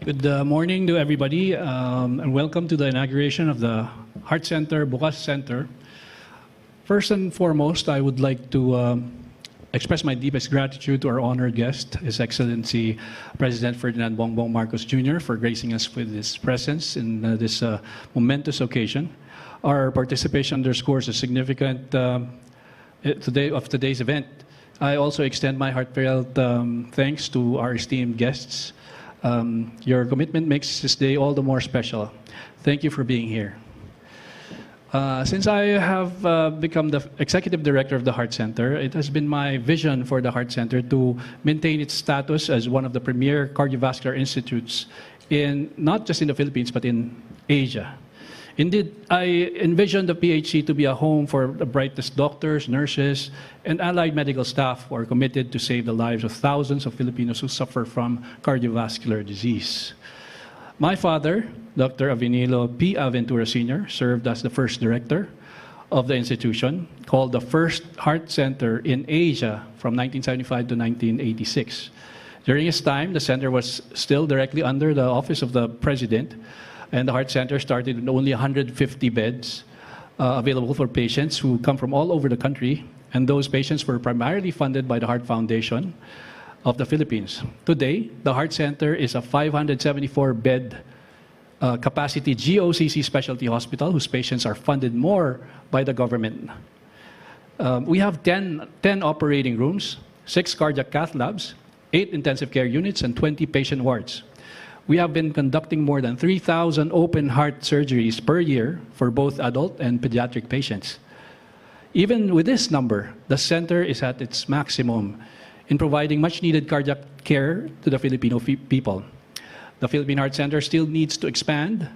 Good morning to everybody, and welcome to the inauguration of the Heart Center-B.U.C.A.S Center. First and foremost, I would like to express my deepest gratitude to our honored guest, His Excellency President Ferdinand Marcos Jr., for gracing us with his presence in this momentous occasion. Our participation underscores the significance of today's event. I also extend my heartfelt thanks to our esteemed guests. Your commitment makes this day all the more special. Thank you for being here. Since I have become the Executive Director of the Heart Center, it has been my vision for the Heart Center to maintain its status as one of the premier cardiovascular institutes not just in the Philippines, but in Asia. Indeed, I envision the PHC to be a home for the brightest doctors, nurses, and allied medical staff who are committed to save the lives of thousands of Filipinos who suffer from cardiovascular disease. My father, Dr. Avenilo P. Aventura Sr., served as the first director of the institution, called the first heart center in Asia from 1975 to 1986. During his time, the center was still directly under the office of the president, and the Heart Center started with only 150 beds available for patients who come from all over the country, and those patients were primarily funded by the Heart Foundation of the Philippines. Today, the Heart Center is a 574-bed capacity GOCC specialty hospital whose patients are funded more by the government. We have 10 operating rooms, 6 cardiac cath labs, 8 intensive care units, and 20 patient wards. We have been conducting more than 3,000 open heart surgeries per year for both adult and pediatric patients. Even with this number, the center is at its maximum in providing much-needed cardiac care to the Filipino people. The Philippine Heart Center still needs to expand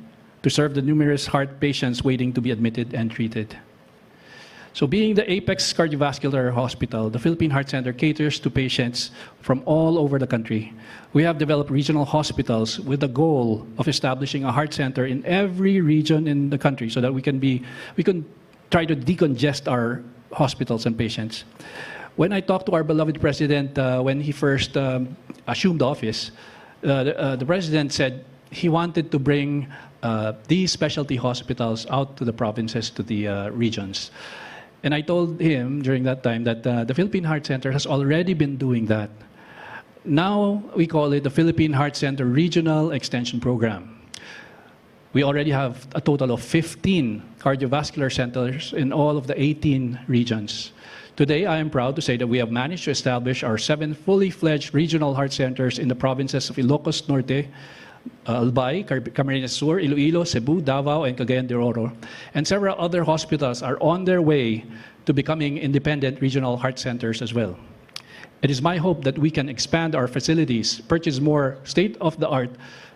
to serve the numerous heart patients waiting to be admitted and treated. So being the apex cardiovascular hospital, the Philippine Heart Center caters to patients from all over the country. We have developed regional hospitals with the goal of establishing a heart center in every region in the country so that we can try to decongest our hospitals and patients. When I talked to our beloved president when he first assumed office, the president said he wanted to bring these specialty hospitals out to the provinces, to the regions. And I told him during that time that the Philippine Heart Center has already been doing that. Now we call it the Philippine Heart Center Regional Extension Program. We already have a total of 15 cardiovascular centers in all of the 18 regions. Today, I am proud to say that we have managed to establish our 7 fully fledged regional heart centers in the provinces of Ilocos Norte, Albay, Camarines Sur, Iloilo, Cebu, Davao, and Cagayan de Oro. And several other hospitals are on their way to becoming independent regional heart centers as well. It is my hope that we can expand our facilities, purchase more state-of-the-art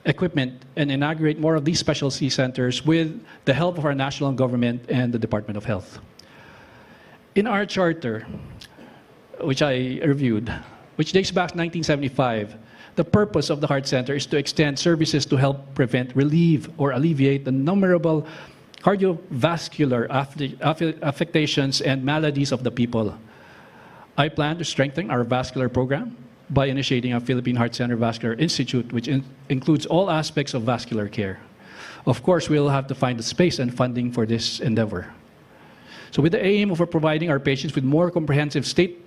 equipment, and inaugurate more of these specialty centers with the help of our national government and the Department of Health. In our charter, which I reviewed, which dates back to 1975, the purpose of the Heart Center is to extend services to help prevent, relieve, or alleviate the innumerable cardiovascular affectations and maladies of the people. I plan to strengthen our vascular program by initiating a Philippine Heart Center Vascular Institute, which includes all aspects of vascular care. Of course, we'll have to find the space and funding for this endeavor. So with the aim of providing our patients with more comprehensive suite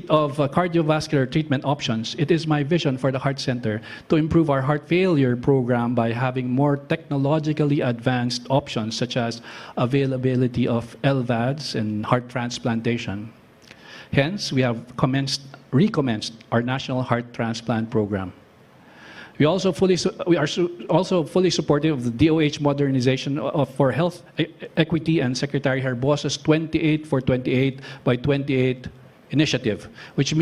of cardiovascular treatment options, it is my vision for the Heart Center to improve our heart failure program by having more technologically advanced options such as availability of LVADs and heart transplantation. Hence, we have recommenced our National Heart Transplant Program. We are also fully supportive of the DOH modernization for health equity and Secretary Herbosa's 28 for 28 by 28 initiative, which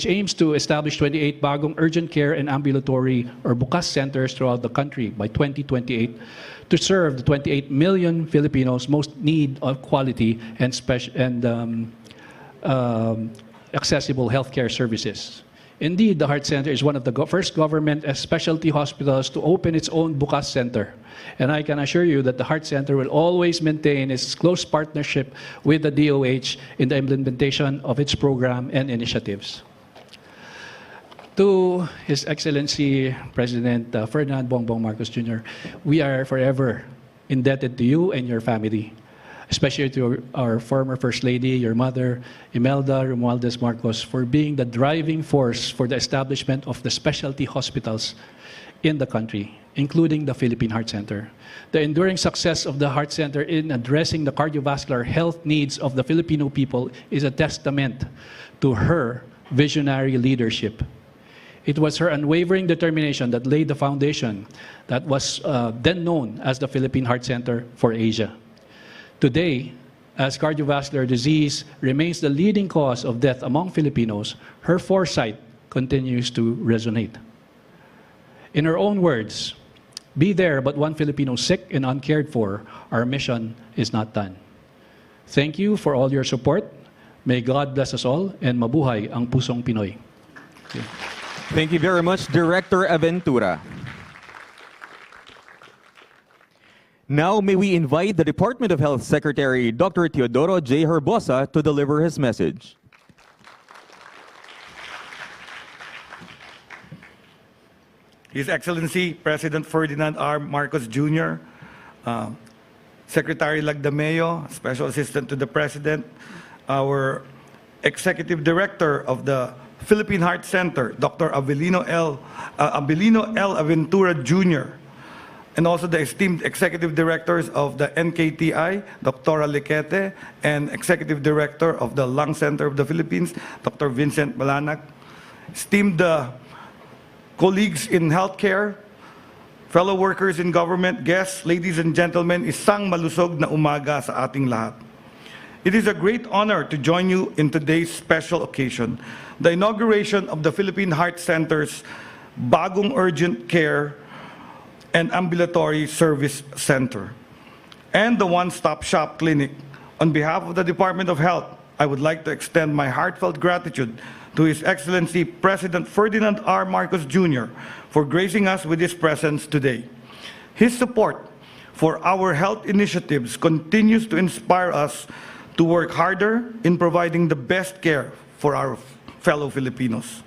aims to establish 28 bagong urgent care and ambulatory or B.U.C.A.S centers throughout the country by 2028 to serve the 28 million Filipinos most need of quality and accessible healthcare services. Indeed, the Heart Center is one of the first government specialty hospitals to open its own B.U.C.A.S center. And I can assure you that the Heart Center will always maintain its close partnership with the DOH in the implementation of its program and initiatives. To His Excellency President Ferdinand Bongbong Marcos Jr., we are forever indebted to you and your family, especially to our former First Lady, your mother, Imelda Romualdez Marcos, for being the driving force for the establishment of the specialty hospitals in the country, including the Philippine Heart Center. The enduring success of the Heart Center in addressing the cardiovascular health needs of the Filipino people is a testament to her visionary leadership. It was her unwavering determination that laid the foundation that was then known as the Philippine Heart Center for Asia. Today, as cardiovascular disease remains the leading cause of death among Filipinos, her foresight continues to resonate. In her own words, "Be there but one Filipino sick and uncared for, our mission is not done." Thank you for all your support. May God bless us all, and mabuhay ang pusong Pinoy. Thank you. Thank you very much, Director Aventura. Now, may we invite the Department of Health Secretary, Dr. Teodoro J. Herbosa, to deliver his message. His Excellency President Ferdinand R. Marcos Jr., Secretary Lagdameo, Special Assistant to the President, our Executive Director of the Philippine Heart Center, Dr. Abilino L. Aventura Jr., and also the esteemed Executive Directors of the NKTI, Dr. Liquete, and Executive Director of the Lung Center of the Philippines, Dr. Vincent Malanak, esteemed colleagues in healthcare, fellow workers in government, guests, ladies and gentlemen, isang malusog na umaga sa ating lahat. It is a great honor to join you in today's special occasion, the inauguration of the Philippine Heart Center's Bagong Urgent Care and Ambulatory Service Center, and the One-Stop Shop Clinic. On behalf of the Department of Health, I would like to extend my heartfelt gratitude to His Excellency President Ferdinand R. Marcos Jr. for gracing us with his presence today. His support for our health initiatives continues to inspire us to work harder in providing the best care for our fellow Filipinos.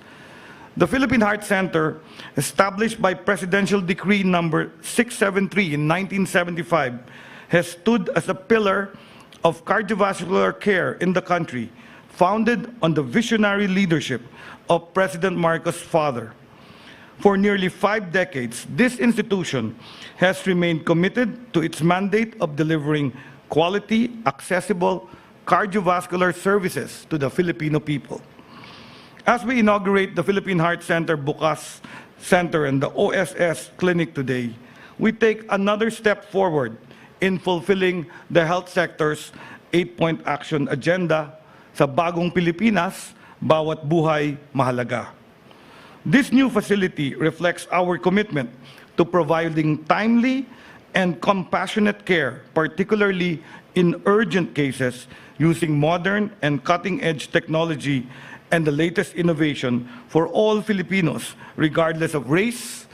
The Philippine Heart Center, established by Presidential Decree number 673 in 1975, has stood as a pillar of cardiovascular care in the country, founded on the visionary leadership of President Marcos' father. For nearly 5 decades, this institution has remained committed to its mandate of delivering quality, accessible cardiovascular services to the Filipino people. As we inaugurate the Philippine Heart Center-B.U.C.A.S Center and the OSS Clinic today, we take another step forward in fulfilling the health sector's 8-point action agenda sa Bagong Pilipinas, Bawat Buhay Mahalaga. This new facility reflects our commitment to providing timely and compassionate care, particularly in urgent cases, using modern and cutting-edge technology and the latest innovation for all Filipinos, regardless of race,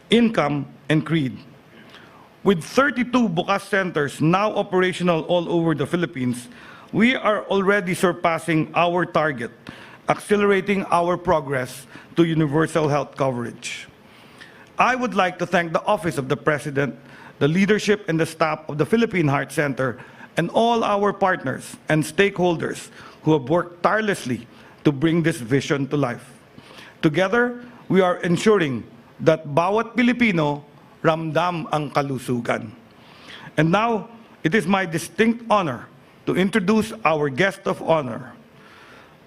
income, and creed. With 32 B.U.C.A.S centers now operational all over the Philippines, we are already surpassing our target, accelerating our progress to universal health coverage. I would like to thank the Office of the President, the leadership and the staff of the Philippine Heart Center, and all our partners and stakeholders who have worked tirelessly to bring this vision to life. Together, we are ensuring that bawat Pilipino ramdam ang kalusugan. And now, it is my distinct honor to introduce our guest of honor,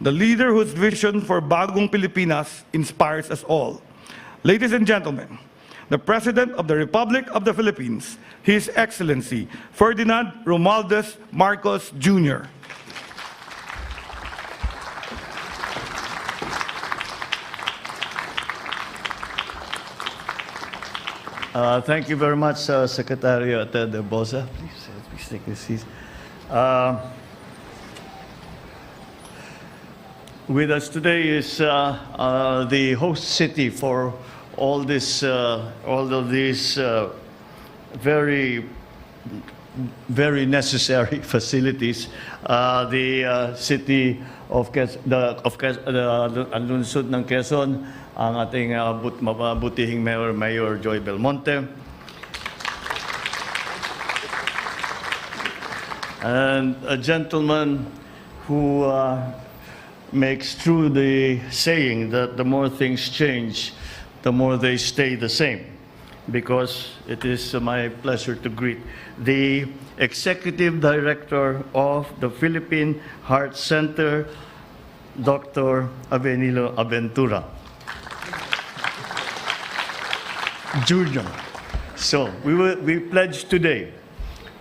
the leader whose vision for Bagong Pilipinas inspires us all. Ladies and gentlemen, the President of the Republic of the Philippines, His Excellency Ferdinand Romualdez Marcos Jr. Thank you very much, Secretary Herbosa. Please take this seat. With us today is the host city for all of these very necessary facilities. The city of Lungsod ng Quezon, ang ating mabutihing Mayor Joy Belmonte, and a gentleman who makes true the saying that the more things change, the more they stay the same. Because it is my pleasure to greet the Executive Director of the Philippine Heart Center, Dr. Avelino Aventura Jr. So we pledge today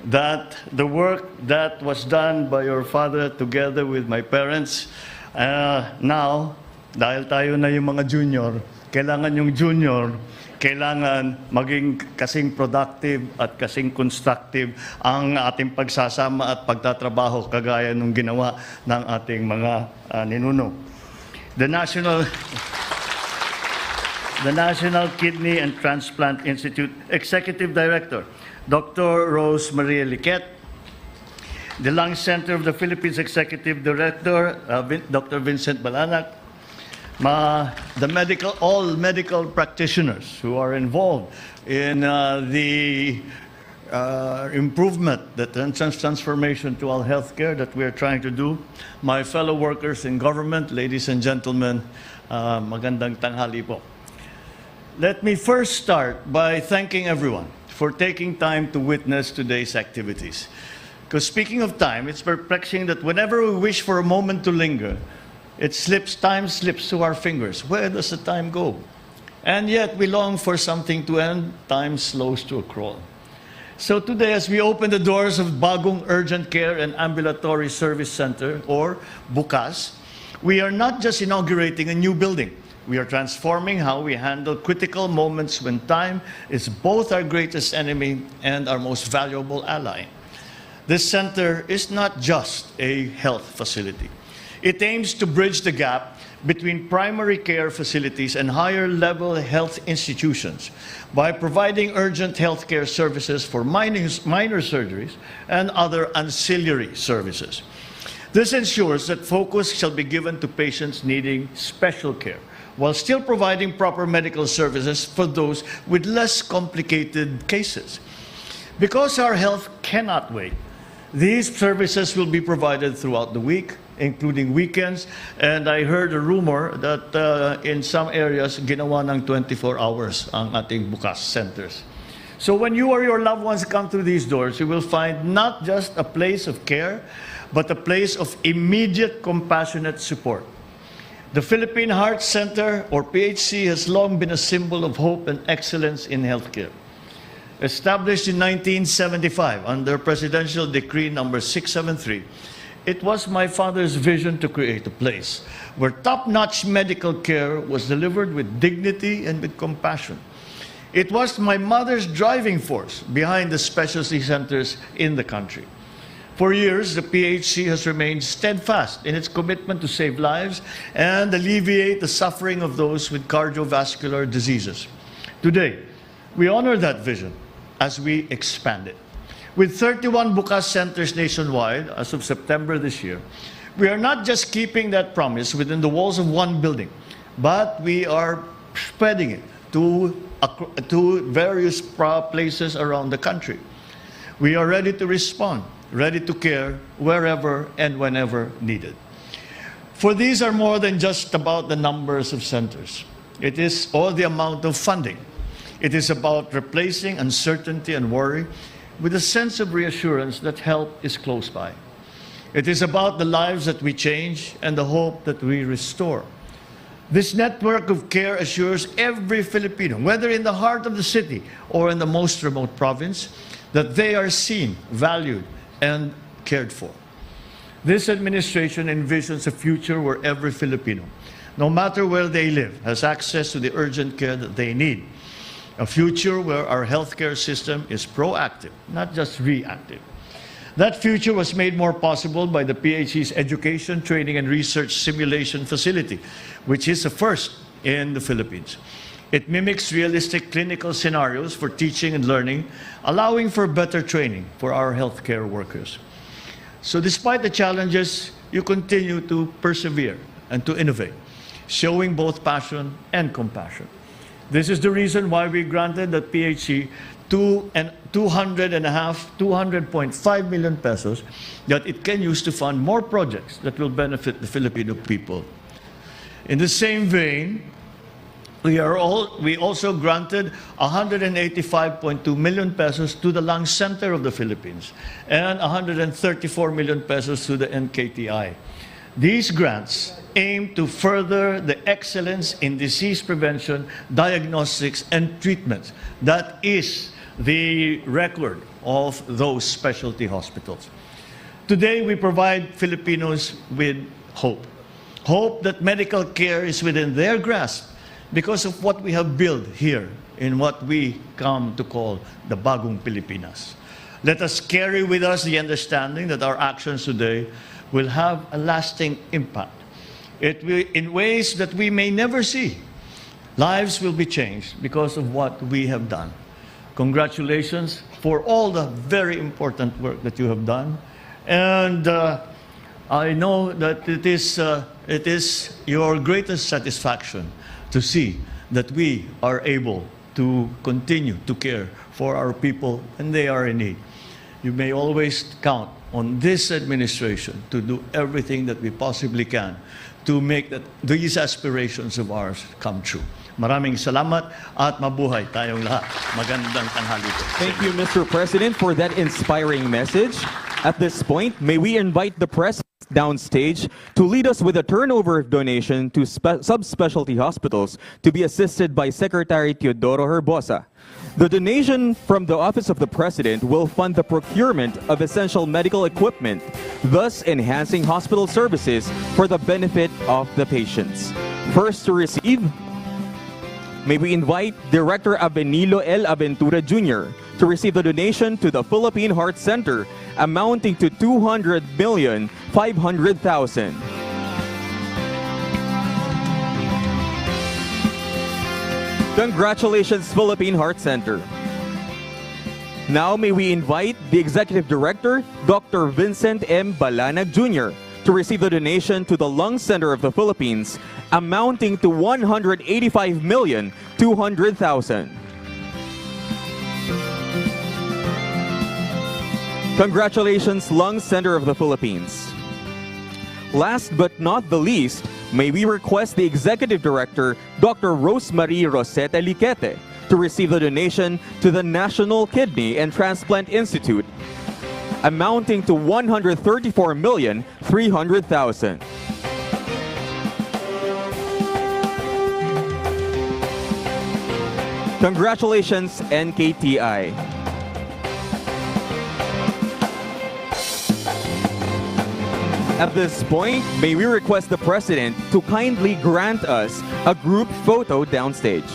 that the work that was done by your father together with my parents, now, dahil tayo na yung mga junior, kailangan yung junior, kailangan maging kasing productive at kasing constructive ang ating pagsasama at pagtatrabaho kagaya nung ginawa ng ating mga ninuno. The National Kidney and Transplant Institute Executive Director, Dr. Rose Maria Liquet, the Lung Center of the Philippines Executive Director, Dr. Vincent Balanak, all medical practitioners who are involved in the improvement, the transformation to our healthcare that we are trying to do, my fellow workers in government, ladies and gentlemen, magandang tanghali po. Let me first start by thanking everyone for taking time to witness today's activities. Because speaking of time, it's perplexing that whenever we wish for a moment to linger, time slips through our fingers. Where does the time go? And yet we long for something to end, time slows to a crawl. So today, as we open the doors of Bagong Urgent Care and Ambulatory Service Center, or B.U.C.A.S, we are not just inaugurating a new building. We are transforming how we handle critical moments when time is both our greatest enemy and our most valuable ally. This center is not just a health facility. It aims to bridge the gap between primary care facilities and higher-level health institutions by providing urgent health care services for minor surgeries and other ancillary services. This ensures that focus shall be given to patients needing special care, while still providing proper medical services for those with less complicated cases. Because our health cannot wait, these services will be provided throughout the week, including weekends, and I heard a rumor that in some areas, ginawa ng 24 hours ang ating B.U.C.A.S centers. So when you or your loved ones come through these doors, you will find not just a place of care, but a place of immediate compassionate support. The Philippine Heart Center, or PHC, has long been a symbol of hope and excellence in healthcare. Established in 1975 under Presidential Decree number 673, it was my father's vision to create a place where top-notch medical care was delivered with dignity and with compassion. It was my mother's driving force behind the specialty centers in the country. For years, the PHC has remained steadfast in its commitment to save lives and alleviate the suffering of those with cardiovascular diseases. Today, we honor that vision as we expand it. With 31 B.U.C.A.S centers nationwide as of September this year, we are not just keeping that promise within the walls of one building, but we are spreading it to various places around the country. We are ready to respond, ready to care wherever and whenever needed. For these are more than just about the numbers of centers. It is all the amount of funding. It is about replacing uncertainty and worry with a sense of reassurance that help is close by. It is about the lives that we change and the hope that we restore. This network of care assures every Filipino, whether in the heart of the city or in the most remote province, that they are seen, valued, and cared for. This administration envisions a future where every Filipino, no matter where they live, has access to the urgent care that they need. A future where our healthcare system is proactive, not just reactive. That future was made more possible by the PHC's Education, Training, and Research Simulation Facility, which is a first in the Philippines. It mimics realistic clinical scenarios for teaching and learning, allowing for better training for our healthcare workers. So despite the challenges, you continue to persevere and to innovate. showing both passion and compassion. This is the reason why we granted the PHC 200.5 million pesos that it can use to fund more projects that will benefit the Filipino people. In the same vein, we also granted 185.2 million pesos to the Lung Center of the Philippines and 134 million pesos to the NKTI. These grants aim to further the excellence in disease prevention, diagnostics, and treatments. That is the record of those specialty hospitals. Today, we provide Filipinos with hope. Hope that medical care is within their grasp because of what we have built here in what we come to call the Bagong Pilipinas. Let us carry with us the understanding that our actions today will have a lasting impact. It will, in ways that we may never see. Lives will be changed because of what we have done. Congratulations for all the very important work that you have done. And I know that it is your greatest satisfaction to see that we are able to continue to care for our people and they are in need. You may always count on this administration to do everything that we possibly can to make these aspirations of ours come true. Maraming salamat at mabuhay tayong lahat. Magandang tanghali po. Thank you, Mr. President, for that inspiring message. At this point, may we invite the press downstage to lead us with a turnover donation to subspecialty hospitals to be assisted by Secretary Teodoro Herbosa. The donation from the Office of the President will fund the procurement of essential medical equipment, thus enhancing hospital services for the benefit of the patients. First to receive, may we invite Director Abenilo L. Aventura Jr. to receive the donation to the Philippine Heart Center amounting to 200,500,000. Congratulations, Philippine Heart Center. Now may we invite the Executive Director, Dr. Vincent M. Balanag Jr. to receive the donation to the Lung Center of the Philippines amounting to 185,200,000. Congratulations, Lung Center of the Philippines. Last but not the least, may we request the Executive Director, Dr. Rosemarie Rosetta Liquete, to receive the donation to the National Kidney and Transplant Institute, amounting to 134,300,000. Congratulations, NKTI. At this point, may we request the President to kindly grant us a group photo downstage.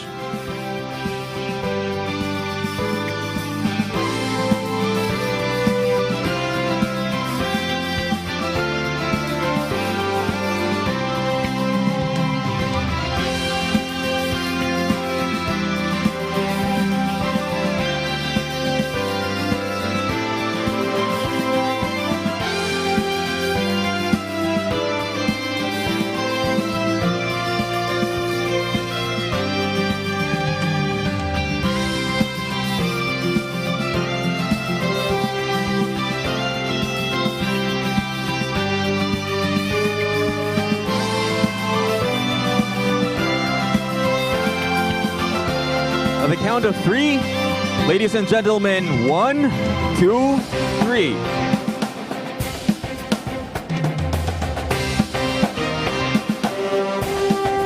On the count of three, ladies and gentlemen, 1, 2, 3.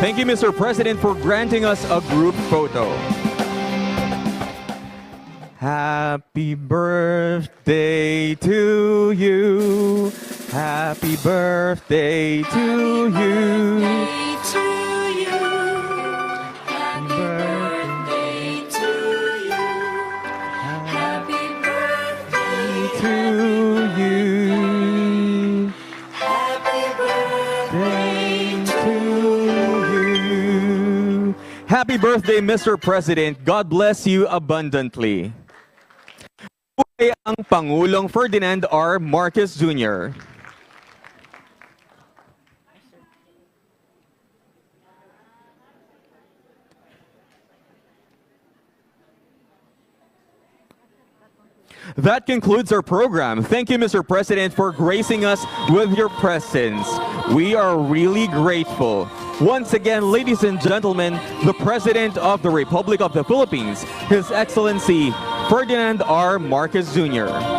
Thank you, Mr. President, for granting us a group photo. Happy birthday to you. Happy birthday to you. Happy birthday, Mr. President. God bless you abundantly. Buhay ang Pangulong Ferdinand R. Marcos Jr. That concludes our program. Thank you, Mr. President, for gracing us with your presence. We are really grateful. Once again, ladies and gentlemen, the President of the Republic of the Philippines, His Excellency Ferdinand R. Marcos Jr.